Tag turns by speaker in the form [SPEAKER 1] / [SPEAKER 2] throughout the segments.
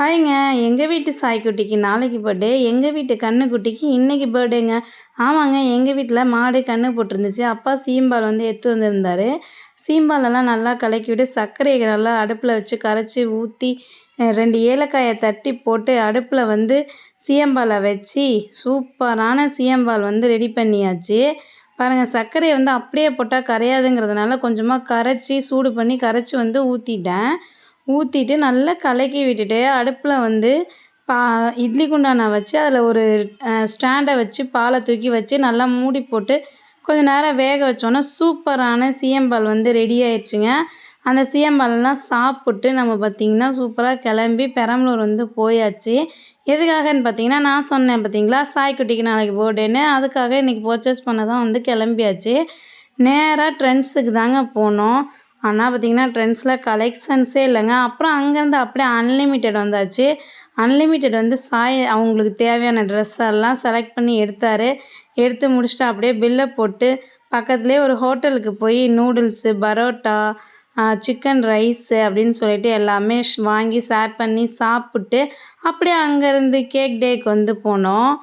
[SPEAKER 1] ஹாய்ங்க. எங்க வீட்டு சாய்க்குட்டிக்கு நாளைக்கு பர்த்டே. எங்க வீட்டு கன்னுக்குட்டிக்கு இன்னைக்கு பர்த்டேங்க. ஆமாங்க, எங்க வீட்ல மாடு கன்று போட்டிருந்துச்சு. அப்பா சீம்பால் வந்து எடுத்து வந்திருந்தாரு. சீம்பாலெல்லாம் நல்லா கலக்கி விட்டு சர்க்கரையை நல்லா அடுப்பில் வச்சு கரைச்சி ஊற்றி 2 ஏலக்காயை தட்டி போட்டு அடுப்பில் வந்து சீயம்பாலை வச்சு சூப்பரான சீயம்பால் வந்து ரெடி பண்ணியாச்சு. பாருங்கள், சர்க்கரையை வந்து அப்படியே போட்டால் கரையாதுங்கிறதுனால கொஞ்சமாக கரைச்சி சூடு பண்ணி கரைச்சி வந்து ஊற்றிட்டேன். ஊற்றிட்டு நல்லா கலக்கி விட்டுட்டு அடுப்பில் வந்து இட்லி குண்டானை வச்சு அதில் ஒரு ஸ்டாண்டை வச்சு பாலை தூக்கி வச்சு நல்லா மூடி போட்டு கொஞ்சம் நேரம் வேக வச்சோன்னா சூப்பரான சீயம்பால் வந்து ரெடி ஆயிடுச்சுங்க. அந்த சீயம்பாலெல்லாம் சாப்பிட்டு நம்ம பார்த்திங்கன்னா சூப்பராக கிளம்பி பெரம்பலூர் வந்து போயாச்சு. எதுக்காகன்னு பார்த்தீங்கன்னா, நான் சொன்னேன் பார்த்தீங்களா சாய்க்குட்டிக்கு நாளைக்கு பர்த்டேன்னு, அதுக்காக இன்றைக்கி பர்ச்சேஸ் பண்ண தான் வந்து கிளம்பியாச்சு. நேராக ட்ரெண்ட்ஸுக்கு தாங்க போனோம். ஆனால் பார்த்திங்கன்னா ட்ரெண்ட்ஸில் கலெக்ஷன்ஸே இல்லைங்க. அப்புறம் அங்கேருந்து அப்படியே அன்லிமிட்டெட் வந்தாச்சு. அன்லிமிட்டெட் வந்து அவங்களுக்கு தேவையான ட்ரெஸ் எல்லாம் செலக்ட் பண்ணி எடுத்தார். எடுத்து முடிச்சுட்டு அப்படியே பில்லை போட்டு பக்கத்துலேயே ஒரு ஹோட்டலுக்கு போய் நூடுல்ஸு, பரோட்டா, சிக்கன் ரைஸு அப்படின்னு சொல்லிட்டு எல்லாமே வாங்கி ஷேர் பண்ணி சாப்பிட்டு அப்படியே அங்கேருந்து கேக் டேக்கு வந்து போனோம்.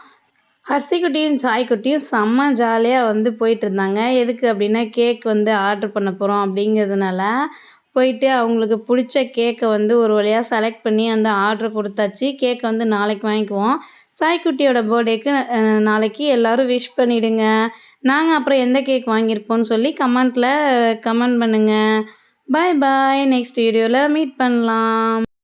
[SPEAKER 1] ஹர்ஷிக்குட்டியும் சாய்க்குட்டியும் செம்ம ஜாலியாக வந்து போயிட்டுருந்தாங்க. எதுக்கு அப்படின்னா கேக் வந்து ஆர்டர் பண்ண போகிறோம் அப்படிங்கிறதுனால போயிட்டு அவங்களுக்கு பிடிச்ச கேக்கை வந்து ஒரு வழியாக செலக்ட் பண்ணி அந்த ஆர்டர் கொடுத்தாச்சு. கேக்கை வந்து நாளைக்கு வாங்கிக்குவோம். சாய்க்குட்டியோட பர்த்டேக்கு நாளைக்கு எல்லோரும் விஷ் பண்ணிவிடுங்க. நாங்கள் அப்புறம் எந்த கேக் வாங்கியிருப்போம்னு சொல்லி கமெண்ட் பண்ணுங்கள். பாய் பாய். நெக்ஸ்ட் வீடியோவில் மீட் பண்ணலாம்.